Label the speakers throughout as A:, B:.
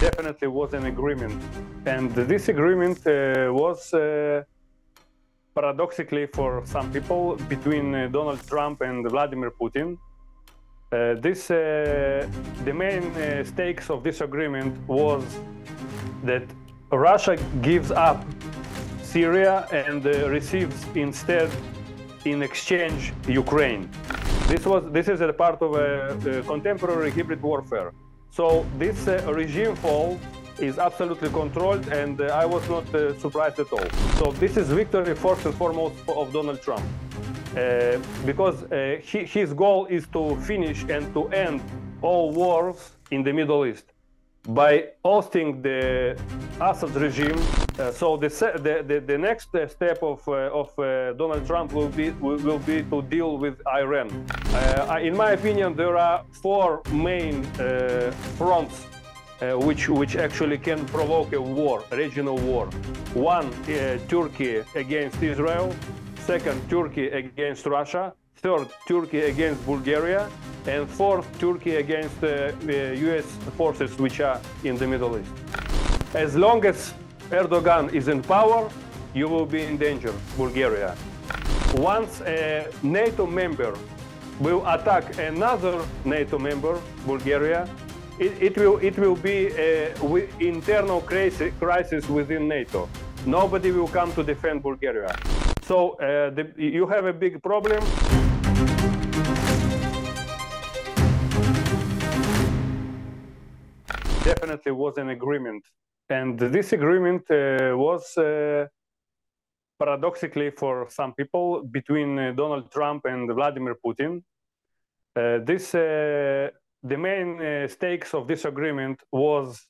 A: definitely was an agreement. And this agreement was paradoxically for some people between Donald Trump and Vladimir Putin. The main stakes of this agreement was that Russia gives up Syria and receives instead in exchange Ukraine. This is a part of a contemporary hybrid warfare. So this regime fall is absolutely controlled, and I was not surprised at all. So this is victory first and foremost of Donald Trump, because his goal is to finish and to end all wars in the Middle East by ousting the Assad regime. So the next step of Donald Trump will be to deal with Iran. In my opinion, there are four main fronts which actually can provoke a war, a regional war. One, Turkey against Israel. Second, Turkey against Russia. Third, Turkey against Bulgaria. And fourth, Turkey against US forces which are in the Middle East. As long as Erdogan is in power, you will be in danger, Bulgaria. Once a NATO member will attack another NATO member, Bulgaria, it will be an internal crisis within NATO. Nobody will come to defend Bulgaria. So you have a big problem. Definitely was an agreement. And this agreement was paradoxically for some people between Donald Trump and Vladimir Putin. The main stakes of this agreement was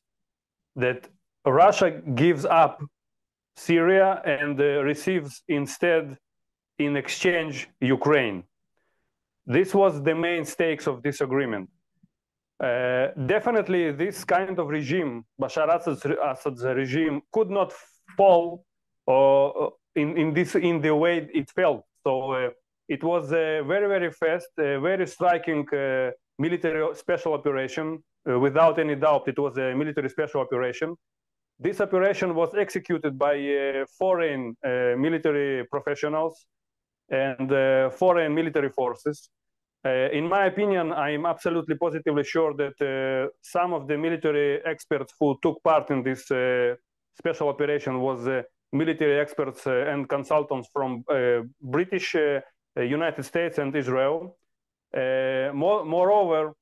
A: that Russia gives up Syria and receives instead in exchange Ukraine. This was the main stakes of this agreement. Definitely this kind of regime, Bashar Assad's regime, could not fall in the way it felt. So it was a very, very fast, very striking military special operation. Without any doubt, it was a military special operation. This operation was executed by foreign military professionals and foreign military forces. In my opinion, I am absolutely positively sure that some of the military experts who took part in this special operation was military experts and consultants from British, United States and Israel. Moreover,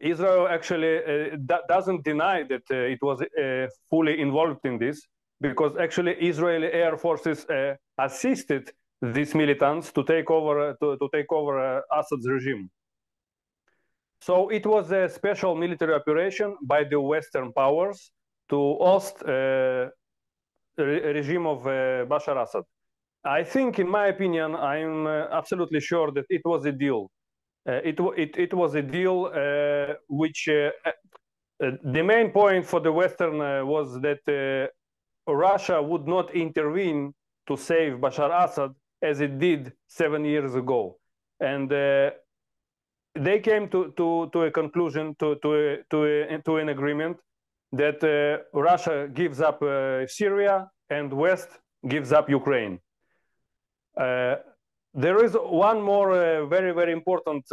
A: Israel actually doesn't deny that it was fully involved in this, because actually Israeli air forces assisted these militants to take over Assad's regime. So it was a special military operation by the Western powers to oust regime of Bashar Assad. I think, in my opinion, I'm absolutely sure that it was a deal. It was a deal which the main point for the Western was that Russia would not intervene to save Bashar Assad as it did 7 years ago. And they came to a conclusion, to an agreement that Russia gives up Syria and West gives up Ukraine. There is one more very, very important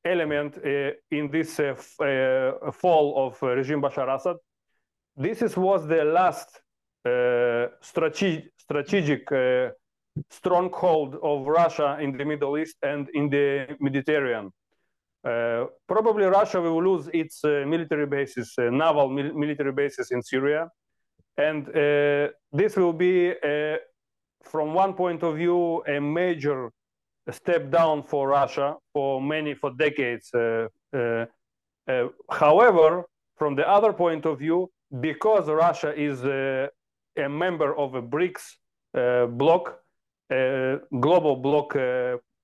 A: element in this fall of regime Bashar Assad. This was the last strategic stronghold of Russia in the Middle East and in the Mediterranean. Probably Russia will lose its military bases, naval military bases in Syria. And this will be, from one point of view, a major step down for Russia for decades. However, from the other point of view, because Russia is a member of a BRICS bloc, global bloc,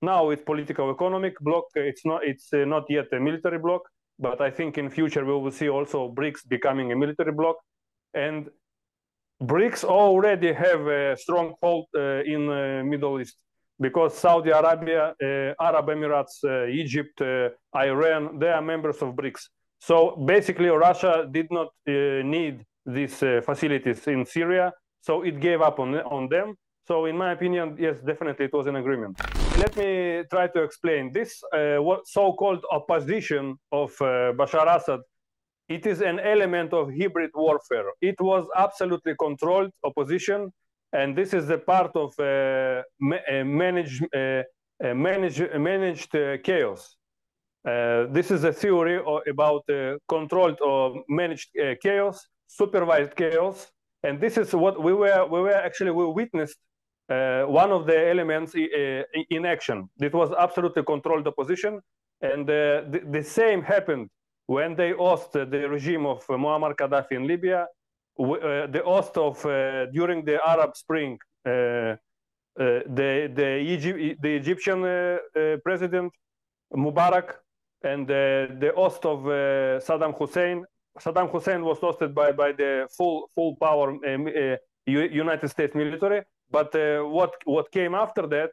A: now it's political economic bloc. It's not yet a military bloc, but I think in future we will see also BRICS becoming a military bloc. And BRICS already have a strong hold in Middle East, because Saudi Arabia, Arab Emirates, Egypt, Iran, they are members of BRICS. So basically, Russia did not need these facilities in Syria, so it gave up on them. So in my opinion, yes, definitely it was an agreement. Let me try to explain this. What so-called opposition of Bashar Assad, it is an element of hybrid warfare. It was absolutely controlled opposition, and this is the part of managed chaos. This is a theory about controlled or managed chaos, supervised chaos, and this is what we witnessed one of the elements in action. It was absolutely controlled opposition, and the same happened when they ousted the regime of Muammar Gaddafi in Libya, the oust of during the Arab Spring, the Egyptian president Mubarak, and the oust of Saddam Hussein. Saddam Hussein was ousted by the full power United States military. But what came after that,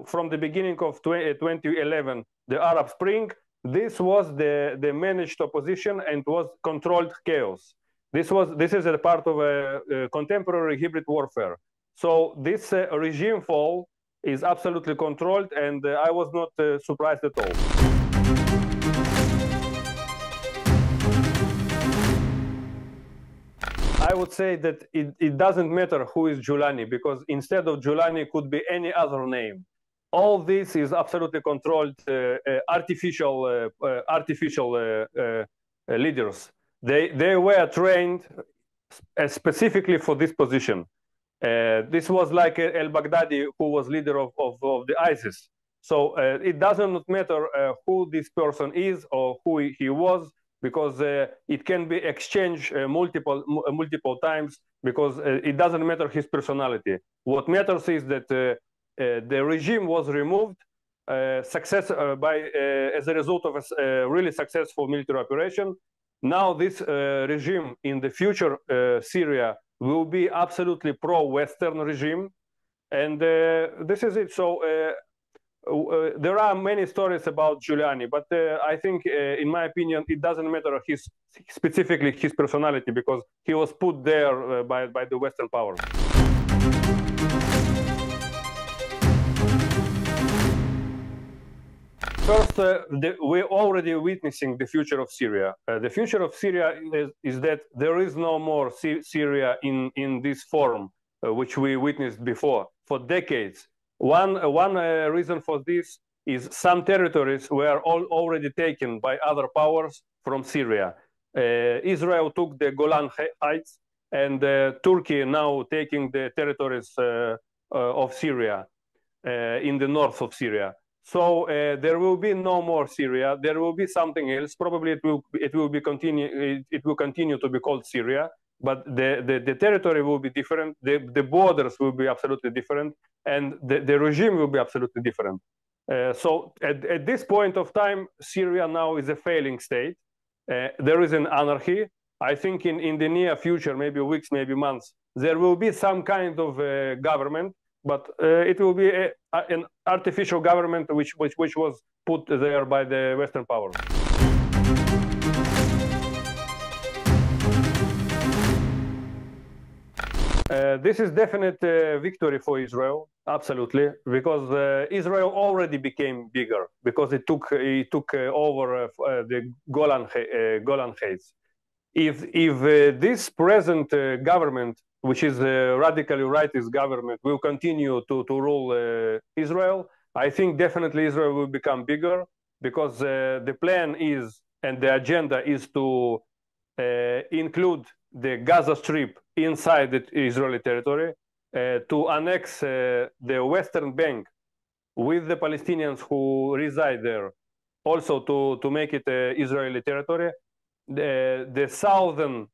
A: from the beginning of 2011, the Arab Spring, this was the managed opposition and was controlled chaos. This is a part of a contemporary hybrid warfare. So this regime fall is absolutely controlled, and I was not surprised at all. I would say that it doesn't matter who is Giuliani, because instead of Giuliani could be any other name. All this is absolutely controlled, artificial leaders. They were trained specifically for this position. This was like al-Baghdadi, who was leader of the ISIS. So it doesn't matter who this person is or who he was, because it can be exchanged multiple times, because it doesn't matter his personality. What matters is that the regime was removed as a result of a really successful military operation. Now this regime in the future Syria will be absolutely pro-Western regime, and this is it. So there are many stories about Giuliani, but I think, in my opinion, it doesn't matter specifically his personality, because he was put there by the Western powers. First, we're already witnessing the future of Syria. The future of Syria is that there is no more Syria in this form, which we witnessed before for decades. One reason for this is some territories were already taken by other powers from Syria. Israel took the Golan Heights, and Turkey now taking the territories of Syria, in the north of Syria. So there will be no more Syria. There will be something else. Probably it will continue to be called Syria, but the territory will be different. The borders will be absolutely different, and the regime will be absolutely different. So at this point of time, Syria now is a failing state. There is an anarchy. I think in the near future, maybe weeks, maybe months, there will be some kind of government, but it will be an artificial government which was put there by the Western powers. This is definite victory for Israel, absolutely, because Israel already became bigger, because it took over the Golan Heights. If this present government, which is a radically rightist government, will continue to rule Israel, I think definitely Israel will become bigger, because the plan is, and the agenda is to include the Gaza Strip inside the Israeli territory, to annex the Western Bank with the Palestinians who reside there, also to make it Israeli territory. The southern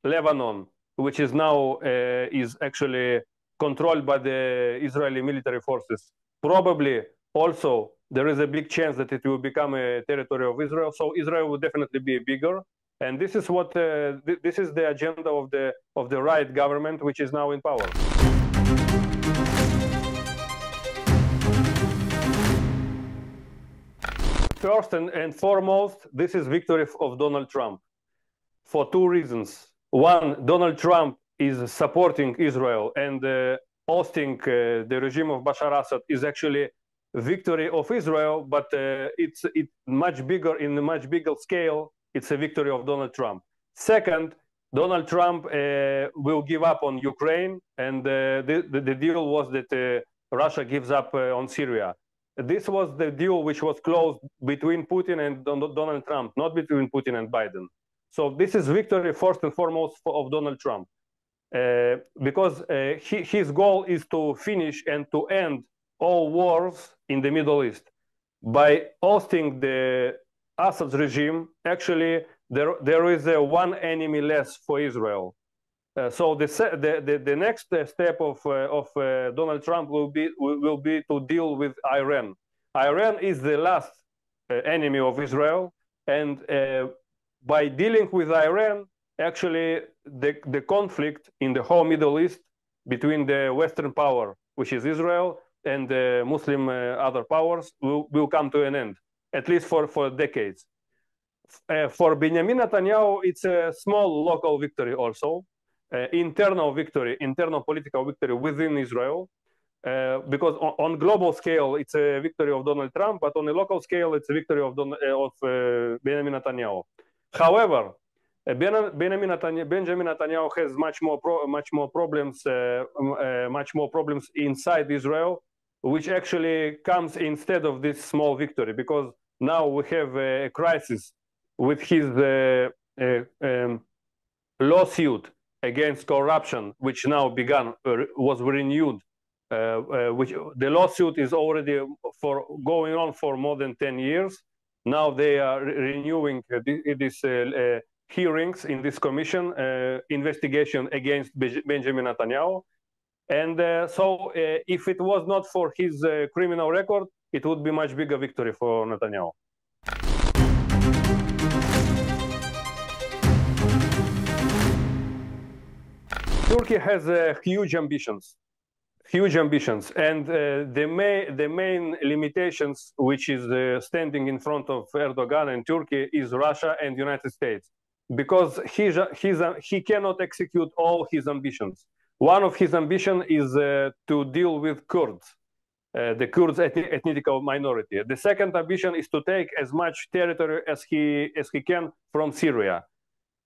A: Lebanon, which is now is actually controlled by the Israeli military forces, probably also there is a big chance that it will become a territory of Israel. So Israel will definitely be bigger. And this is what this is the agenda of the right government, which is now in power. First and foremost, this is victory of Donald Trump for two reasons. One, Donald Trump is supporting Israel and hosting the regime of Bashar Assad is actually victory of Israel, but it's much bigger, in a much bigger scale. It's a victory of Donald Trump. Second, Donald Trump will give up on Ukraine, and the deal was that Russia gives up on Syria. This was the deal which was closed between Putin and Donald Trump, not between Putin and Biden. So this is victory first and foremost of Donald Trump, because his goal is to finish and to end all wars in the Middle East. By hosting the Assad regime, actually there is one enemy less for Israel. So the next step of Donald Trump will be to deal with Iran. Iran is the last enemy of Israel, and by dealing with Iran, actually the conflict in the whole Middle East between the Western power, which is Israel, and the Muslim other powers will come to an end, at least for decades. For Benjamin Netanyahu, it's a small local victory also. Internal victory, internal political victory within Israel, because on global scale it's a victory of Donald Trump, but on a local scale it's a victory of Benjamin Netanyahu. However, Benjamin Netanyahu has much more problems inside Israel, which actually comes instead of this small victory, because now we have a crisis with his lawsuit against corruption, which now was renewed. Which the lawsuit is already going on for more than 10 years. Now they are renewing these hearings in this commission, investigation against Benjamin Netanyahu. And so if it was not for his criminal record, it would be much bigger victory for Netanyahu. Turkey has huge ambitions, and the main limitations which is standing in front of Erdogan and Turkey is Russia and United States, because he cannot execute all his ambitions. One of his ambitions is to deal with Kurds, the Kurds ethnic minority. The second ambition is to take as much territory as he can from Syria.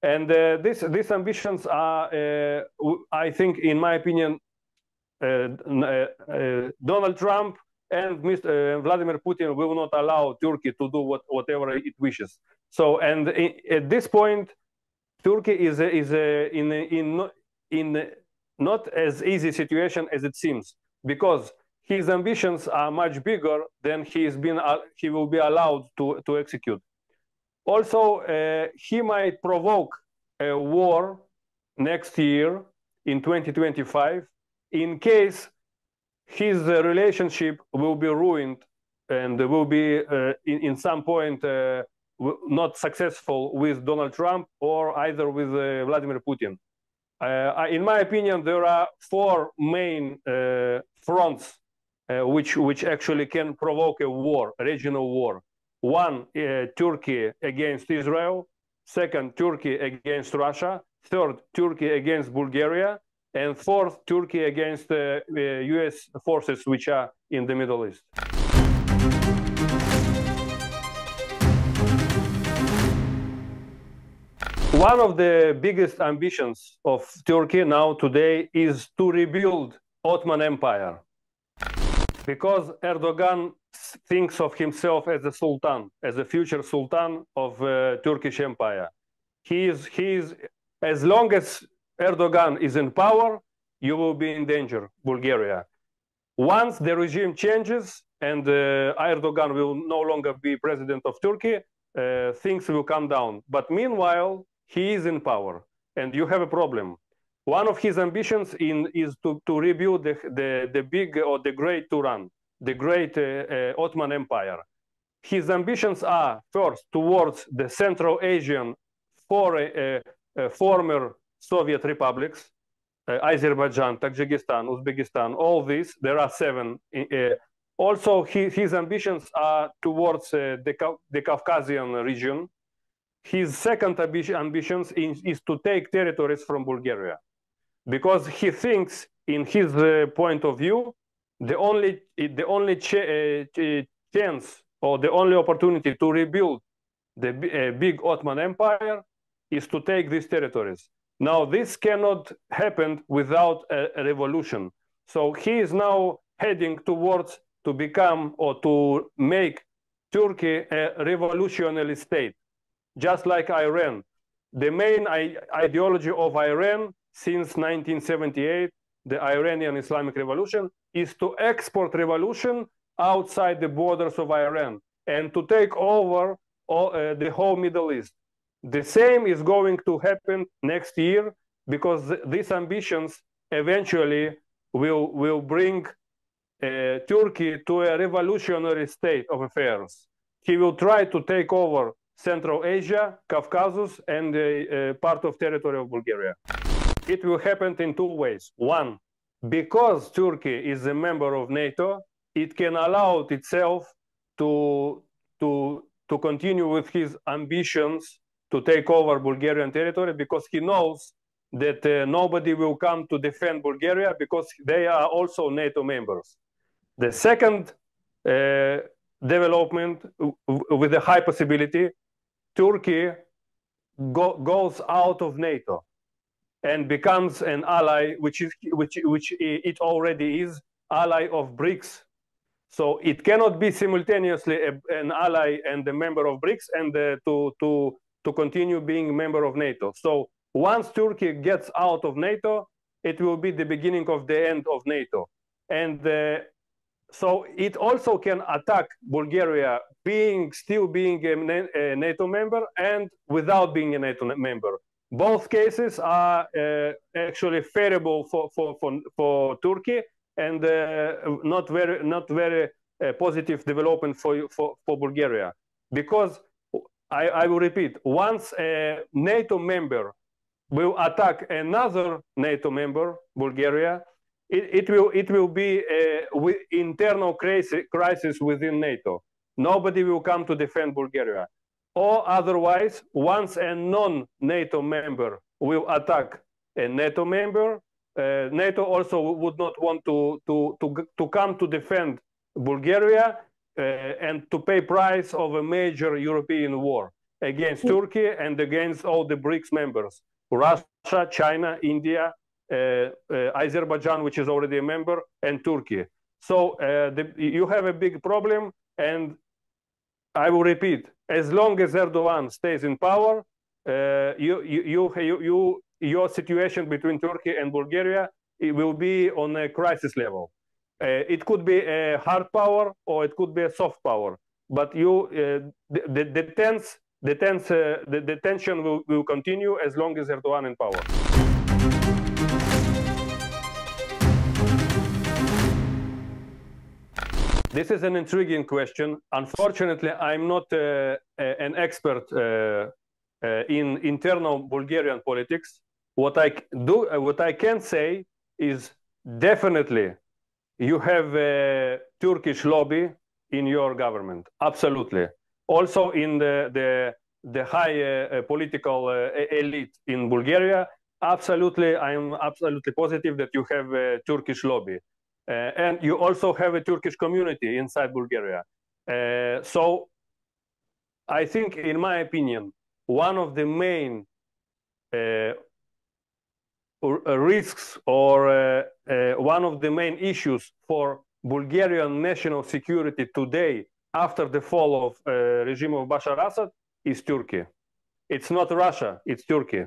A: And these ambitions are, I think, in my opinion, Donald Trump and Mr. Vladimir Putin will not allow Turkey to do whatever it wishes. So, and at this point, Turkey is in not as easy situation as it seems, because his ambitions are much bigger than he will be allowed to execute. Also, he might provoke a war next year in 2025 in case his relationship will be ruined and will be in some point not successful with Donald Trump or either with Vladimir Putin. In my opinion, there are four main fronts which actually can provoke a war, a regional war. One, Turkey against Israel. Second, Turkey against Russia. Third, Turkey against Bulgaria. And fourth, Turkey against US forces which are in the Middle East. One of the biggest ambitions of Turkey now today is to rebuild Ottoman Empire, because Erdogan thinks of himself as a sultan, as a future sultan of Turkish Empire. He is, as long as Erdogan is in power, you will be in danger, Bulgaria. Once the regime changes and Erdogan will no longer be president of Turkey, things will come down. But meanwhile, he is in power, and you have a problem. One of his ambitions is to rebuild the big or the great Turan, the great Ottoman Empire. His ambitions are first towards the Central Asian former Soviet republics, Azerbaijan, Tajikistan, Uzbekistan, all these. There are 7 Also, his ambitions are towards the Caucasian region. His second ambition is to take territories from Bulgaria, because he thinks, in his point of view, the only chance or the only opportunity to rebuild the big Ottoman Empire is to take these territories. Now, this cannot happen without a revolution. So he is now heading towards to become or to make Turkey a revolutionary state, just like Iran. The main ideology of Iran since 1978, the Iranian Islamic Revolution, is to export revolution outside the borders of Iran and to take over the whole Middle East. The same is going to happen next year, because these ambitions eventually will bring Turkey to a revolutionary state of affairs. He will try to take over Central Asia, Caucasus, and part of territory of Bulgaria. It will happen in two ways. One, because Turkey is a member of NATO, it can allow itself to continue with his ambitions to take over Bulgarian territory, because he knows that nobody will come to defend Bulgaria, because they are also NATO members. The second development, with a high possibility, Turkey goes out of NATO and becomes an ally, which it already is, ally of BRICS. So it cannot be simultaneously an ally and a member of BRICS and to continue being a member of NATO. So once Turkey gets out of NATO, it will be the beginning of the end of NATO. And so it also can attack Bulgaria still being a NATO member and without being a NATO member. Both cases are actually favorable for Turkey, and not very positive development for Bulgaria. Because I will repeat, once a NATO member will attack another NATO member, Bulgaria, it will be an internal crisis within NATO. Nobody will come to defend Bulgaria. Or otherwise, once a non-NATO member will attack a NATO member, NATO also would not want to come to defend Bulgaria and to pay price of a major European war against Turkey and against all the BRICS members, Russia, China, India, Azerbaijan, which is already a member, and Turkey. So you have a big problem, and I will repeat, as long as Erdogan stays in power, your situation between Turkey and Bulgaria, it will be on a crisis level. It could be a hard power or it could be a soft power, but the tension will continue as long as Erdogan in power. This is an intriguing question. Unfortunately, I'm not an expert in internal Bulgarian politics. What I can say is definitely you have a Turkish lobby in your government. Absolutely. Also in the high political elite in Bulgaria. Absolutely, I'm absolutely positive that you have a Turkish lobby. And you also have a Turkish community inside Bulgaria. So I think, in my opinion, one of the main risks or one of the main issues for Bulgarian national security today, after the fall of regime of Bashar Assad, is Turkey. It's not Russia, it's Turkey.